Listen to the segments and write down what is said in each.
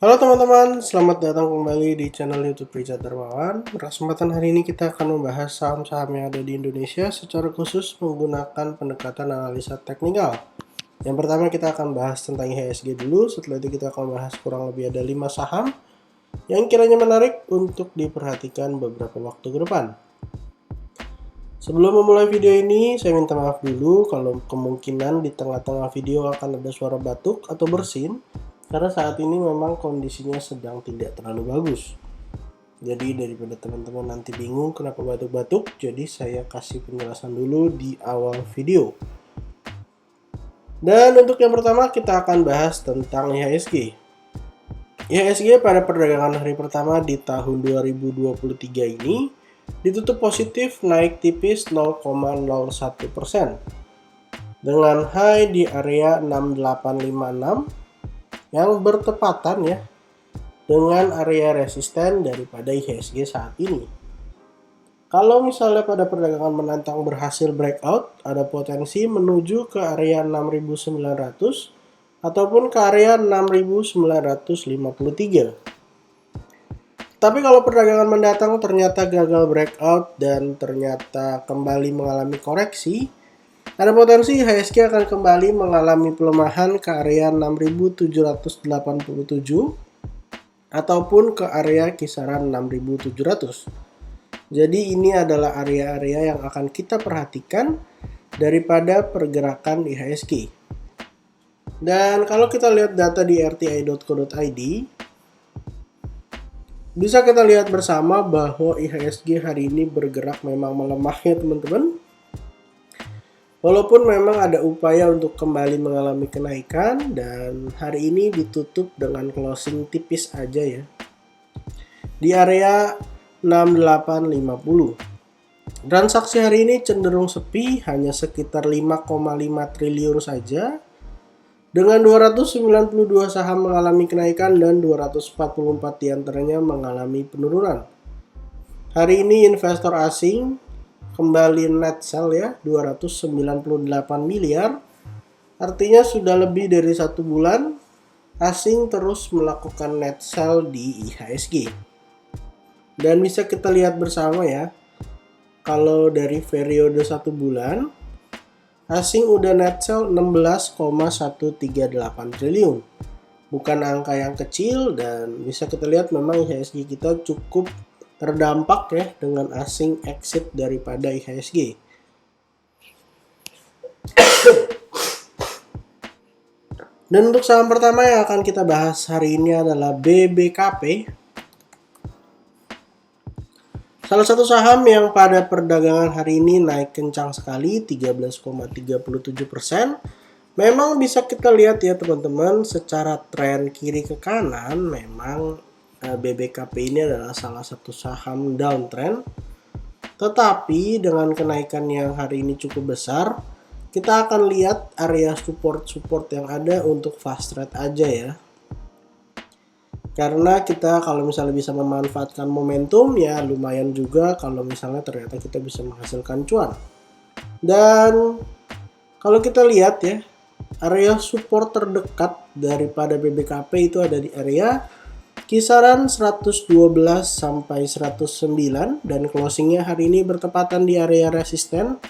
Halo teman-teman, selamat datang kembali di channel YouTube Richard Darmawan. Pada kesempatan hari ini kita akan membahas saham-saham yang ada di Indonesia secara khusus menggunakan pendekatan analisa teknikal. Yang pertama kita akan bahas tentang IHSG dulu, setelah itu kita akan bahas kurang lebih ada 5 saham yang kiranya menarik untuk diperhatikan beberapa waktu ke depan. Sebelum memulai video ini, saya minta maaf dulu kalau kemungkinan di tengah-tengah video akan ada suara batuk atau bersin, karena saat ini memang kondisinya sedang tidak terlalu bagus. Jadi daripada teman-teman nanti bingung kenapa batuk-batuk, jadi saya kasih penjelasan dulu di awal video. Dan untuk yang pertama kita akan bahas tentang IHSG. IHSG pada perdagangan hari pertama di tahun 2023 ini ditutup positif naik tipis 0,01% dengan high di area 6856 yang bertepatan ya dengan area resisten daripada IHSG saat ini. Kalau misalnya pada perdagangan menantang berhasil breakout, ada potensi menuju ke area 6900 ataupun ke area 6953. Tapi kalau perdagangan mendatang ternyata gagal breakout dan ternyata kembali mengalami koreksi, ada potensi IHSG akan kembali mengalami pelemahan ke area 6787 ataupun ke area kisaran 6700. Jadi ini adalah area-area yang akan kita perhatikan daripada pergerakan IHSG. Dan kalau kita lihat data di rti.co.id, bisa kita lihat bersama bahwa IHSG hari ini bergerak memang melemah ya teman-teman. Walaupun memang ada upaya untuk kembali mengalami kenaikan dan hari ini ditutup dengan closing tipis aja ya. Di area 6850. Transaksi hari ini cenderung sepi, hanya sekitar 5,5 triliun saja. Dengan 292 saham mengalami kenaikan dan 244 diantaranya mengalami penurunan. Hari ini investor asing kembali net sell ya, 298 miliar. Artinya sudah lebih dari 1 bulan asing terus melakukan net sell di IHSG. Dan bisa kita lihat bersama ya, kalau dari periode 1 bulan asing udah net sell 16,138 triliun. Bukan angka yang kecil dan bisa kita lihat memang IHSG kita cukup terdampak ya dengan asing exit daripada IHSG. Dan untuk saham pertama yang akan kita bahas hari ini adalah BBKP. Salah satu saham yang pada perdagangan hari ini naik kencang sekali 13,37%. Memang bisa kita lihat ya teman-teman, secara tren kiri ke kanan memang BBKP ini adalah salah satu saham downtrend. Tetapi dengan kenaikan yang hari ini cukup besar, kita akan lihat area support yang ada untuk fast trade aja ya. Karena kita kalau misalnya bisa memanfaatkan momentum ya lumayan juga kalau misalnya ternyata kita bisa menghasilkan cuan. Dan kalau kita lihat ya, area support terdekat daripada BBKP itu ada di area kisaran 112 sampai 109 dan closingnya hari ini bertepatan di area resisten,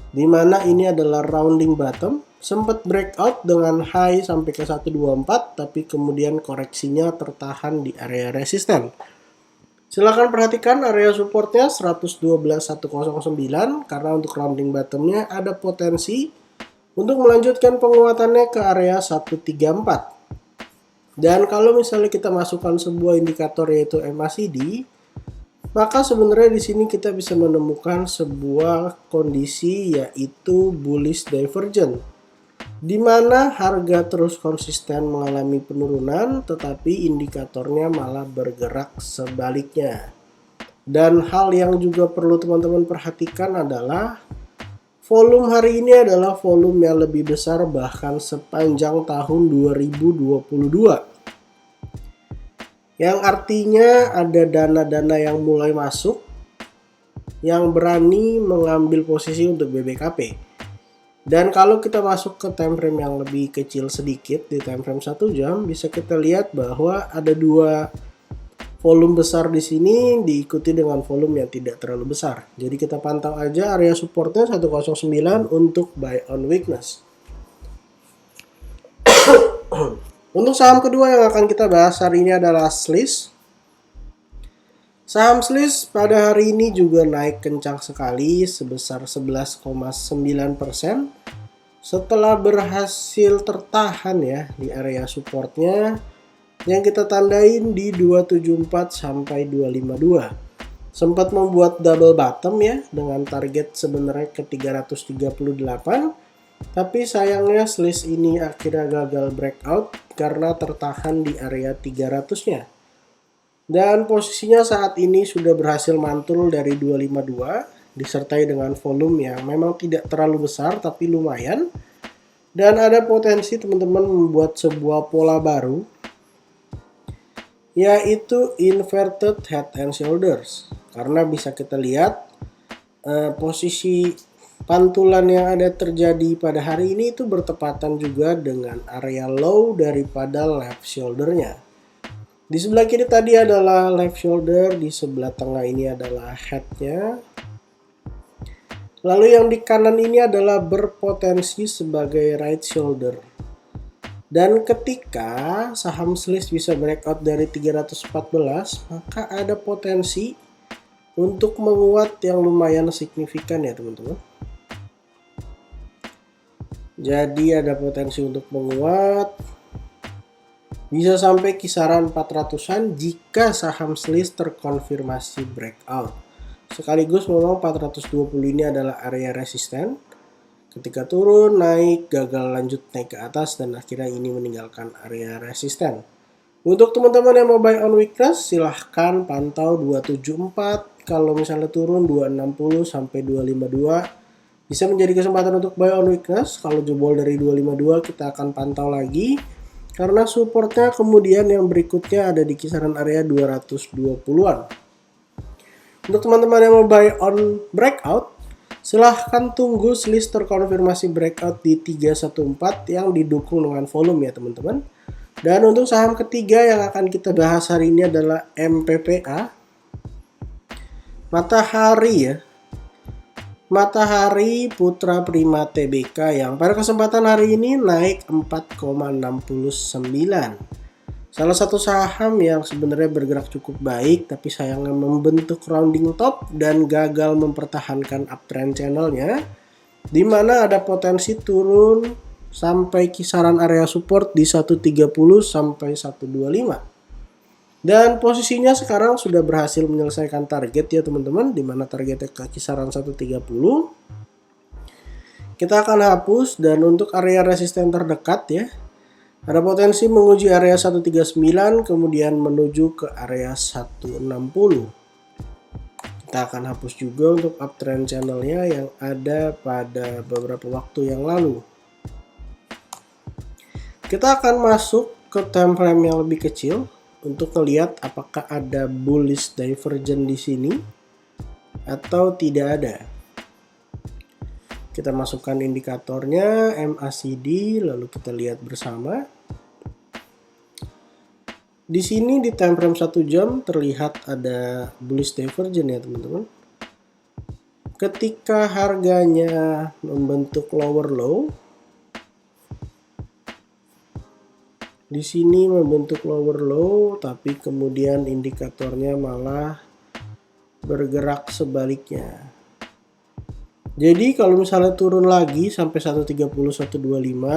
di mana ini adalah rounding bottom. Sempat breakout dengan high sampai ke 124 tapi kemudian koreksinya tertahan di area resisten. Silahkan perhatikan area supportnya 112.109 karena untuk rounding bottomnya ada potensi untuk melanjutkan penguatannya ke area 134. Dan kalau misalnya kita masukkan sebuah indikator yaitu MACD, maka sebenarnya di sini kita bisa menemukan sebuah kondisi yaitu bullish divergence, di mana harga terus konsisten mengalami penurunan tetapi indikatornya malah bergerak sebaliknya. Dan hal yang juga perlu teman-teman perhatikan adalah volume hari ini adalah volume yang lebih besar bahkan sepanjang tahun 2022. Yang artinya ada dana-dana yang mulai masuk yang berani mengambil posisi untuk BBKP. Dan kalau kita masuk ke time frame yang lebih kecil sedikit, di time frame 1 jam, bisa kita lihat bahwa ada dua volume besar di sini diikuti dengan volume yang tidak terlalu besar. Jadi kita pantau aja area supportnya 109 untuk buy on weakness. Untuk saham kedua yang akan kita bahas hari ini adalah Sliss. Saham Sliss pada hari ini juga naik kencang sekali sebesar 11,9% setelah berhasil tertahan ya di area supportnya yang kita tandain di 274 sampai 252. Sempat membuat double bottom ya dengan target sebenarnya ke 338, tapi sayangnya Sliss ini akhirnya gagal breakout karena tertahan di area 300-nya. Dan posisinya saat ini sudah berhasil mantul dari 252 disertai dengan volume yang memang tidak terlalu besar tapi lumayan. Dan ada potensi teman-teman membuat sebuah pola baru yaitu inverted head and shoulders. Karena bisa kita lihat posisi pantulan yang ada terjadi pada hari ini itu bertepatan juga dengan area low daripada left shoulder-nya. Di sebelah kiri tadi adalah left shoulder, di sebelah tengah ini adalah head-nya. Lalu yang di kanan ini adalah berpotensi sebagai right shoulder. Dan ketika saham Sliss bisa breakout dari 314, maka ada potensi untuk menguat yang lumayan signifikan ya teman-teman. Jadi ada potensi untuk menguat. Bisa sampai kisaran 400-an jika saham Sliss terkonfirmasi breakout. Sekaligus memang 420 ini adalah area resisten. Ketika turun, naik, gagal lanjut naik ke atas dan akhirnya ini meninggalkan area resisten. Untuk teman-teman yang mau buy on weakness, silahkan pantau 274. Kalau misalnya turun 260 sampai 252 bisa menjadi kesempatan untuk buy on weakness. Kalau jebol dari 252 kita akan pantau lagi. Karena supportnya kemudian yang berikutnya ada di kisaran area 220-an. Untuk teman-teman yang mau buy on breakout, silahkan tunggu Sliss terkonfirmasi breakout di 314 yang didukung dengan volume ya teman-teman. Dan untuk saham ketiga yang akan kita bahas hari ini adalah MPPA. Matahari Putra Prima Tbk yang pada kesempatan hari ini naik 4,69. Salah satu saham yang sebenarnya bergerak cukup baik tapi sayangnya membentuk rounding top dan gagal mempertahankan uptrend channelnya, di mana ada potensi turun sampai kisaran area support di 130 sampai 125. Dan posisinya sekarang sudah berhasil menyelesaikan target ya teman-teman, di mana targetnya ke kisaran 130. Kita akan hapus dan untuk area resisten terdekat ya, ada potensi menguji area 139 kemudian menuju ke area 160. Kita akan hapus juga untuk uptrend channelnya yang ada pada beberapa waktu yang lalu. Kita akan masuk ke time frame yang lebih kecil untuk melihat apakah ada bullish divergence di sini atau tidak ada. Kita masukkan indikatornya MACD lalu kita lihat bersama. Di sini di time frame 1 jam terlihat ada bullish divergence ya teman-teman. Ketika harganya membentuk lower low, di sini membentuk lower low, tapi kemudian indikatornya malah bergerak sebaliknya. Jadi kalau misalnya turun lagi sampai 130 125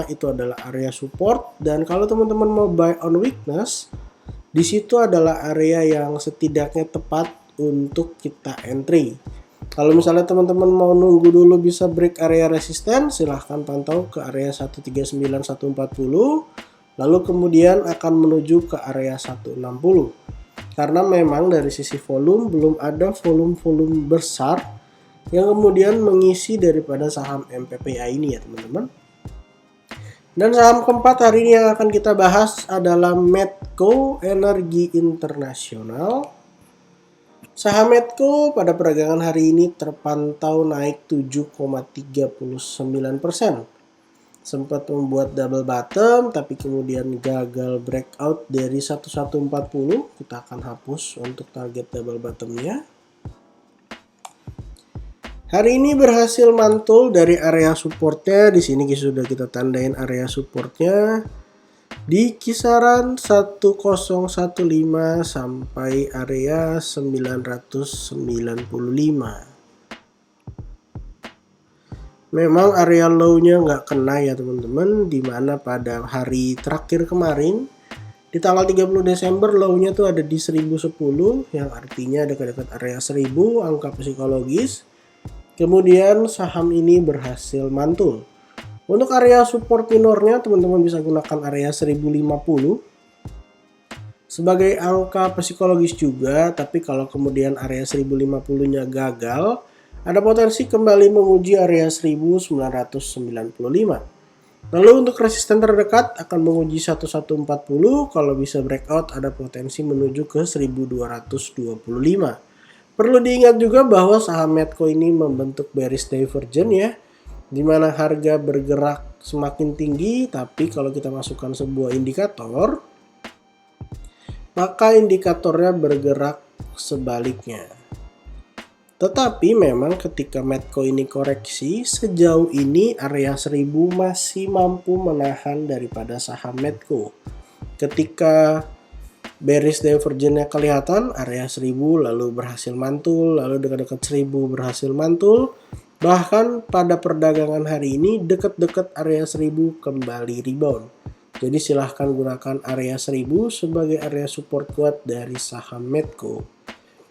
itu adalah area support, dan kalau teman-teman mau buy on weakness, di situ adalah area yang setidaknya tepat untuk kita entry. Kalau misalnya teman-teman mau nunggu dulu bisa break area resisten, silahkan pantau ke area 139 140. Lalu kemudian akan menuju ke area 160. Karena memang dari sisi volume belum ada volume besar yang kemudian mengisi daripada saham MPPA ini ya teman-teman. Dan saham keempat hari ini yang akan kita bahas adalah Medco Energi Internasional. Saham Medco pada perdagangan hari ini terpantau naik 7,39%. Sempat membuat double bottom tapi kemudian gagal breakout dari 1140. Kita akan hapus untuk target double bottomnya. Hari ini berhasil mantul dari area supportnya. Di sini sudah kita tandain area supportnya di kisaran 1015 sampai area 995. Memang area low-nya nggak kena ya teman-teman, dimana pada hari terakhir kemarin di tanggal 30 Desember low-nya tuh ada di 1010, yang artinya dekat-dekat area 1000 angka psikologis. Kemudian saham ini berhasil mantul. Untuk area support minornya teman-teman bisa gunakan area 1050 sebagai angka psikologis juga, tapi kalau kemudian area 1050-nya gagal, ada potensi kembali menguji area 1995. Lalu untuk resisten terdekat akan menguji 1140, kalau bisa breakout ada potensi menuju ke 1225. Perlu diingat juga bahwa saham Medco ini membentuk bearish divergence ya, di mana harga bergerak semakin tinggi, tapi kalau kita masukkan sebuah indikator, maka indikatornya bergerak sebaliknya. Tetapi memang ketika Medco ini koreksi, sejauh ini area 1000 masih mampu menahan daripada saham Medco. Ketika bearish divergence-nya kelihatan, area 1000 lalu berhasil mantul, lalu dekat-dekat 1000 berhasil mantul. Bahkan pada perdagangan hari ini dekat-dekat area 1000 kembali rebound. Jadi silahkan gunakan area 1000 sebagai area support kuat dari saham Medco.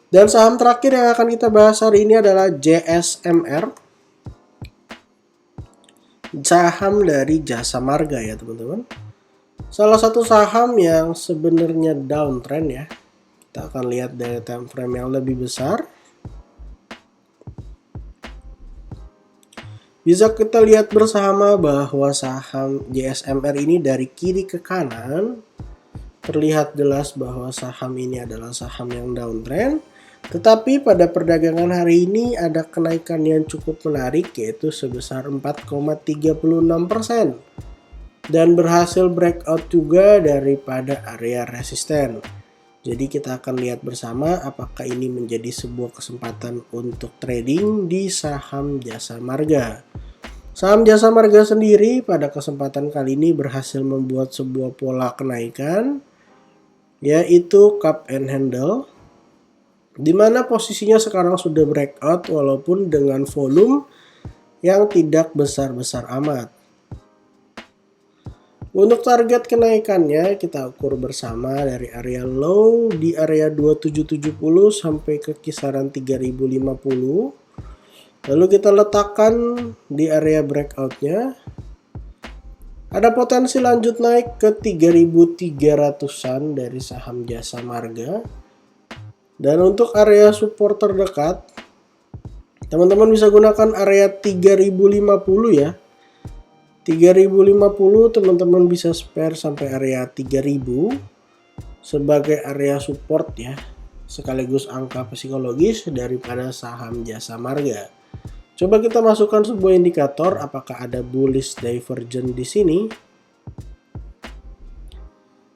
Dan saham terakhir yang akan kita bahas hari ini adalah JSMR. Saham dari Jasa Marga ya teman-teman. Salah satu saham yang sebenarnya downtrend ya. Kita akan lihat dari time frame yang lebih besar. Bisa kita lihat bersama bahwa saham JSMR ini dari kiri ke kanan terlihat jelas bahwa saham ini adalah saham yang downtrend. Tetapi pada perdagangan hari ini ada kenaikan yang cukup menarik, yaitu sebesar 4,36%. Dan berhasil breakout juga daripada area resisten. Jadi kita akan lihat bersama apakah ini menjadi sebuah kesempatan untuk trading di saham Jasa Marga. Saham Jasa Marga sendiri pada kesempatan kali ini berhasil membuat sebuah pola kenaikan, yaitu cup and handle, di mana posisinya sekarang sudah breakout walaupun dengan volume yang tidak besar-besar amat. Untuk target kenaikannya kita ukur bersama dari area low di area 2770 sampai ke kisaran 3050. Lalu kita letakkan di area breakoutnya. Ada potensi lanjut naik ke 3300-an dari saham Jasa Marga. Dan untuk area support terdekat, teman-teman bisa gunakan area 3050 ya. 3050 teman-teman bisa spare sampai area 3000 sebagai area support ya, sekaligus angka psikologis daripada saham Jasa Marga. Coba kita masukkan sebuah indikator apakah ada bullish divergence di sini.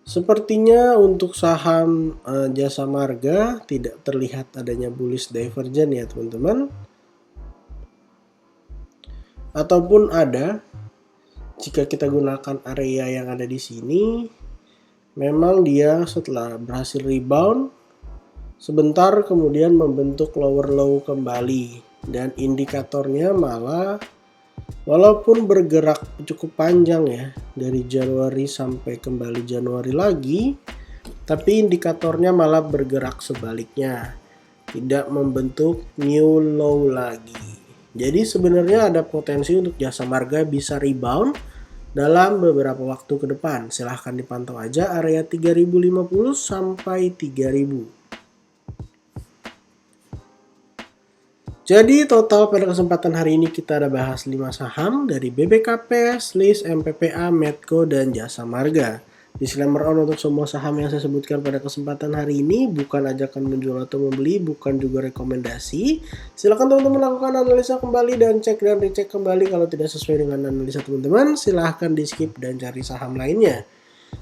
Sepertinya untuk saham Jasa Marga tidak terlihat adanya bullish divergence ya teman-teman. Ataupun ada, jika kita gunakan area yang ada di sini, memang dia setelah berhasil rebound sebentar kemudian membentuk lower low kembali, dan indikatornya malah walaupun bergerak cukup panjang ya dari Januari sampai kembali Januari lagi, tapi indikatornya malah bergerak sebaliknya, tidak membentuk new low lagi. Jadi sebenarnya ada potensi untuk Jasa Marga bisa rebound dalam beberapa waktu ke depan. Silahkan dipantau aja area 3050 sampai 3000. Jadi total pada kesempatan hari ini kita ada bahas 5 saham dari BBKP, SLIS, MPPA, Medco, dan Jasa Marga. Disclaimer on untuk semua saham yang saya sebutkan pada kesempatan hari ini bukan ajakan menjual atau membeli, bukan juga rekomendasi. Silakan teman-teman lakukan analisa kembali dan cek dan recheck kembali. Kalau tidak sesuai dengan analisa teman-teman, silahkan di skip dan cari saham lainnya.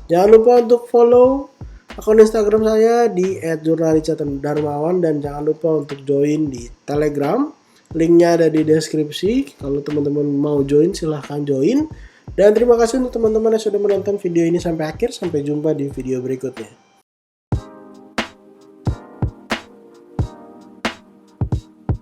Jangan lupa untuk follow akun Instagram saya di @jurnalicadarmawan dan jangan lupa untuk join di Telegram. Linknya ada di deskripsi. Kalau teman-teman mau join silahkan join. Dan terima kasih untuk teman-teman yang sudah menonton video ini sampai akhir. Sampai jumpa di video berikutnya.